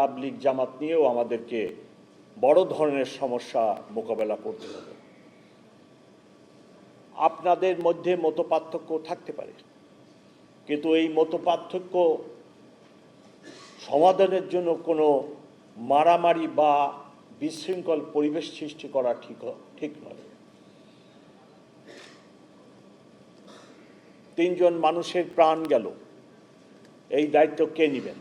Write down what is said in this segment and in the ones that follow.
তাবলিগ জামাত নিয়েও আমাদেরকে বড় ধরনের সমস্যা মোকাবেলা করতে হবে। আপনাদের মধ্যে মতপার্থক্য থাকতে পারে, কিন্তু এই মতপার্থক্য সমাধানের জন্য কোনো মারামারি বা বিশৃঙ্খল পরিবেশ সৃষ্টি করা ঠিক নয়। 3 জন মানুষের প্রাণ গেল, এই দায়িত্ব কে নেবেন?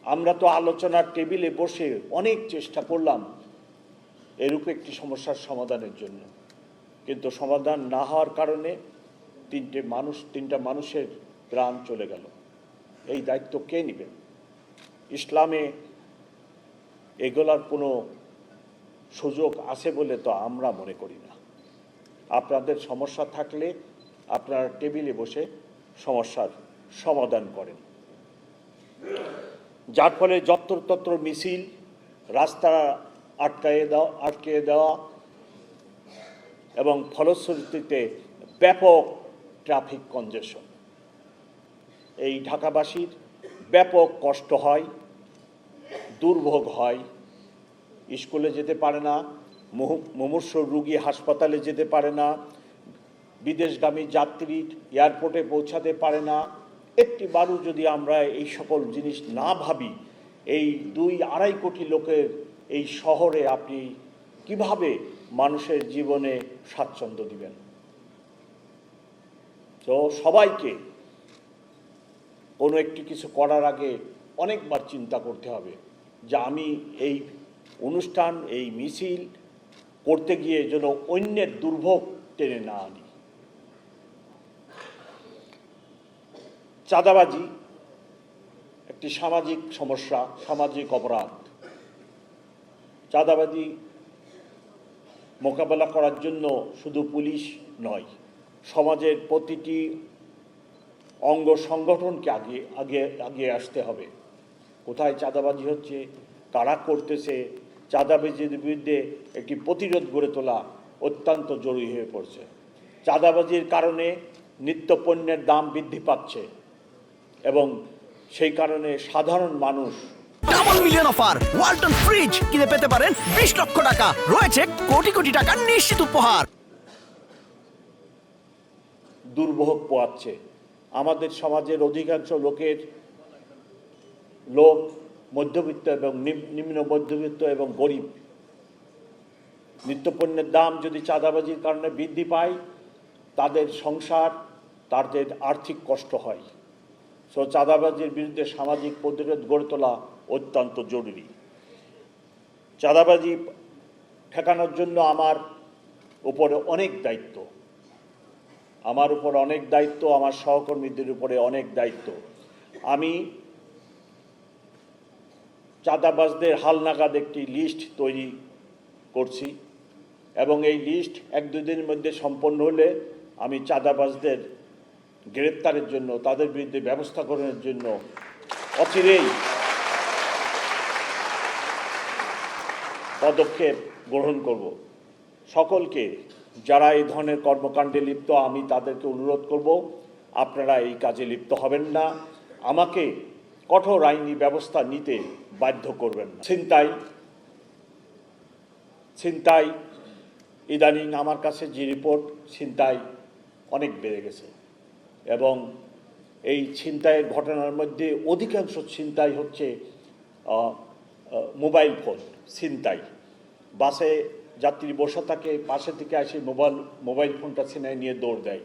আমরা তো আলোচনার টেবিলে বসে অনেক চেষ্টা করলাম এরূপ একটি সমস্যার সমাধানের জন্য, কিন্তু সমাধান না হওয়ার কারণে 3টা মানুষের প্রাণ চলে গেল। এই দায়িত্ব কে নেবেন? ইসলামে এগুলার কোনো সুযোগ আছে বলে তো আমরা মনে করি না। আপনাদের সমস্যা থাকলে আপনারা টেবিলে বসে সমস্যার সমাধান করেন, যার ফলে যত্রতত্র মিছিল, রাস্তা আটকে দেওয়া এবং ফলশ্রুতিতে ব্যাপক ট্রাফিক কনজেশন। এই ঢাকাবাসীর ব্যাপক কষ্ট হয়, দুর্ভোগ হয়। স্কুলে যেতে পারে না, মুমূর্ষু রোগী হাসপাতালে যেতে পারে না, বিদেশগামী যাত্রী এয়ারপোর্টে পৌঁছাতে পারে না। একটিবারও যদি আমরা এই সকল জিনিস না ভাবি, এই 2-2.5 কোটি লোকের এই শহরে আপনি কিভাবে মানুষের জীবনে স্বাচ্ছন্দ্য দিবেন? তো সবাইকে কোনো একটি কিছু করার আগে অনেকবার চিন্তা করতে হবে যে আমি এই অনুষ্ঠান, এই মিছিল করতে গিয়ে যেন অন্যের দুর্ভোগ টেনে না আনি। চাঁদাবাজি একটি সামাজিক সমস্যা, সামাজিক অপরাধ। চাঁদাবাজি মোকাবেলা করার জন্য শুধু পুলিশ নয়, সমাজের প্রতিটি অঙ্গ সংগঠনকে আগে আসতে হবে। কোথায় চাঁদাবাজি হচ্ছে, কারা করতেছে, চাঁদাবাজির বিরুদ্ধে একটি প্রতিরোধ গড়ে তোলা অত্যন্ত জরুরি হয়ে পড়ছে। চাঁদাবাজির কারণে নিত্যপণ্যের দাম বৃদ্ধি পাচ্ছে এবং সেই কারণে সাধারণ মানুষ double million offer Walton fridge কিনে পেতে পারেন 20 লক্ষ টাকা, রয়েছে কোটি কোটি টাকার নিশ্চিত উপহার। দুর্ভোগ পোয়াচ্ছে। আমাদের সমাজের অধিকাংশ লোক মধ্যবিত্ত এবং নিম্ন মধ্যবিত্ত এবং গরিব। নিত্যপণ্যের দাম যদি চাঁদাবাজির কারণে বৃদ্ধি পায়, তাদের সংসার, তাদের আর্থিক কষ্ট হয়। সো চাঁদাবাজির বিরুদ্ধে সামাজিক প্রতিরোধ গড়ে তোলা অত্যন্ত জরুরি। চাঁদাবাজি ঠেকানোর জন্য আমার উপরে অনেক দায়িত্ব, আমার সহকর্মীদের উপরে অনেক দায়িত্ব। আমি চাঁদাবাজদের হালনাগাদ একটি লিস্ট তৈরি করছি এবং এই লিস্ট 1-2 দিনের মধ্যে সম্পন্ন হলে আমি চাঁদাবাজদের গ্রেপ্তারের জন্য, তাদের বিরুদ্ধে ব্যবস্থা গ্রহণের জন্য অচিরেই পদক্ষেপ গ্রহণ করব। সকলকে যারা এই ধরনের কর্মকাণ্ডে লিপ্ত, আমি তাদেরকে অনুরোধ করব, আপনারা এই কাজে লিপ্ত হবেন না, আমাকে কঠোর আইনি ব্যবস্থা নিতে বাধ্য করবেন না। ছিনতাই ইদানিং আমার কাছে যে রিপোর্ট, ছিনতাই অনেক বেড়ে গেছে এবং এই ছিনতাইয়ের ঘটনার মধ্যে অধিকাংশ ছিনতাই হচ্ছে মোবাইল ফোন ছিনতাই। বাসে যাত্রী বসে থাকে, পাশে থেকে এসে মোবাইল ফোনটা ছিনাই নিয়ে দৌড় দেয়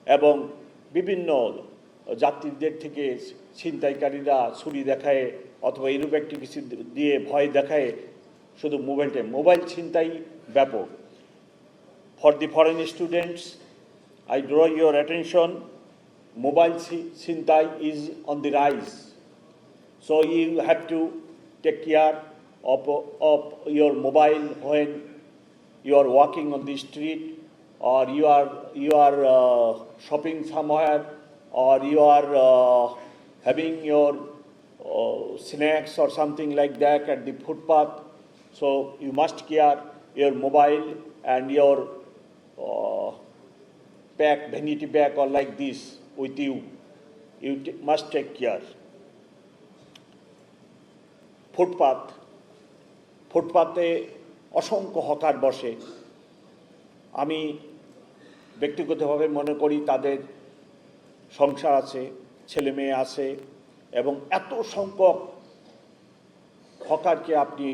এবং বিভিন্ন যাত্রীদের থেকে ছিনতাইকারীরা ছুরি দেখায় অথবা এরূপ একটি কিছু দিয়ে ভয় দেখায় শুধু মোবাইল ছিনতাই ব্যাপক। For the foreign students, I draw your attention, mobile ছিনতাই is on the rise. So you have to take care of your mobile when you are walking on the street, or you are shopping somewhere, or you are having your snacks or something like that at the footpath. So you must care your mobile and your vanity bag or like this with you. You must take care. ফুটপাতে অসংখ্য hawker বসে। আমি ব্যক্তিগতভাবে মনে করি তাদের সংসার আছে, ছেলে মেয়ে আছে, এবং এত সংখ্যক হকারকে আপনি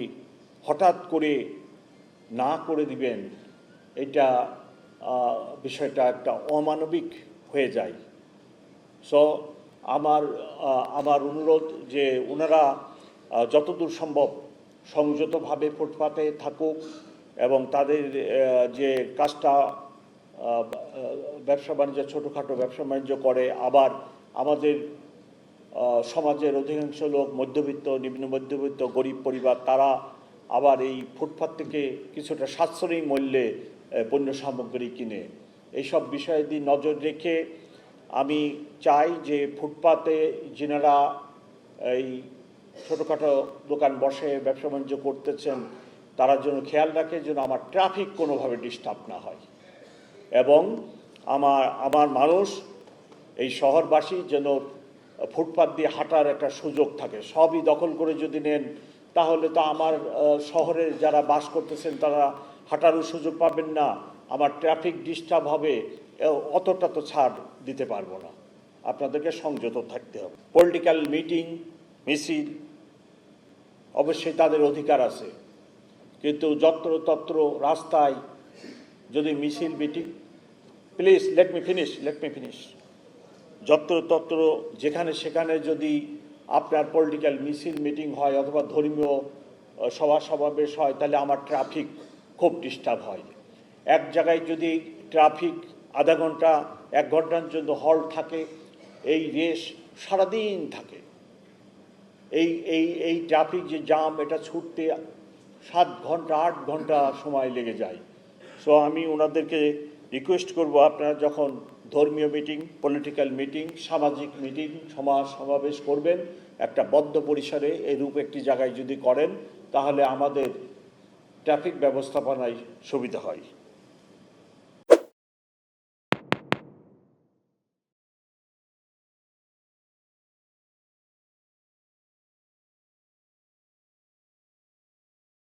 হঠাৎ করে না করে দিবেন, এটা বিষয়টা একটা অমানবিক হয়ে যায়। সো আমার অনুরোধ যে ওনারা যতদূর সম্ভব সংযতভাবে ফুটপাতে থাকুক এবং তাদের যে কাজটা ব্যবসা বাণিজ্য, ছোটোখাটো ব্যবসা বাণিজ্য করে, আবার আমাদের সমাজের অধিকাংশ লোক মধ্যবিত্ত, নিম্ন মধ্যবিত্ত, গরিব পরিবার, তারা আবার এই ফুটপাত থেকে কিছুটা সাশ্রয়ী মূল্যে পণ্য সামগ্রী কিনে। এইসব বিষয়াদি নজর রেখে আমি চাই যে ফুটপাতে যিনারা এই ছোটোখাটো দোকান বসে ব্যবসা বাণিজ্য করতেছেন তারা যেন খেয়াল রাখে যেন আমার ট্রাফিক কোনোভাবে ডিস্টার্ব না হয়, এবং আমার মানুষ এই শহরবাসী যেন ফুটপাত দিয়ে হাঁটার একটা সুযোগ থাকে। সবই দখল করে যদি নেন তাহলে তো আমার শহরে যারা বাস করতেছেন তারা হাঁটারও সুযোগ পাবেন না, আমার ট্রাফিক ডিস্টার্ব হবে, অতটা তো ছাড় দিতে পারবো না। আপনাদেরকে সংযত থাকতে হবে। পলিটিক্যাল মিটিং, মিছিল অবশ্যই তাদের অধিকার আছে, কিন্তু যত্রতত্র রাস্তায় যদি মিছিল meeting, please let me finish, যত্রতত্র যেখানে সেখানে যদি আপনার পলিটিক্যাল মিছিল মিটিং হয় অথবা ধর্মীয় সভা সমাবেশ হয়, তাহলে আমার ট্রাফিক খুব ডিস্টার্ব হয়। এক জায়গায় যদি ট্রাফিক আধা ঘন্টা 1 ঘন্টার জন্য হল্ট থাকে, এই রেস সারাদিন থাকে। এই ট্রাফিক যে জাম, এটা ছুটতে 7 ঘন্টা 8 ঘন্টা সময় লেগে যায়। সো আমি ওনাদেরকে রিকোয়েস্ট করব, আপনারা যখন ধর্মীয় মিটিং, পলিটিক্যাল মিটিং, সামাজিক মিটিং, সমাবেশ করবেন, একটা বদ্ধ পরিসরে এরূপ একটি জায়গায় যদি করেন তাহলে আমাদের ট্রাফিক ব্যবস্থাপনায় সুবিধা হয়।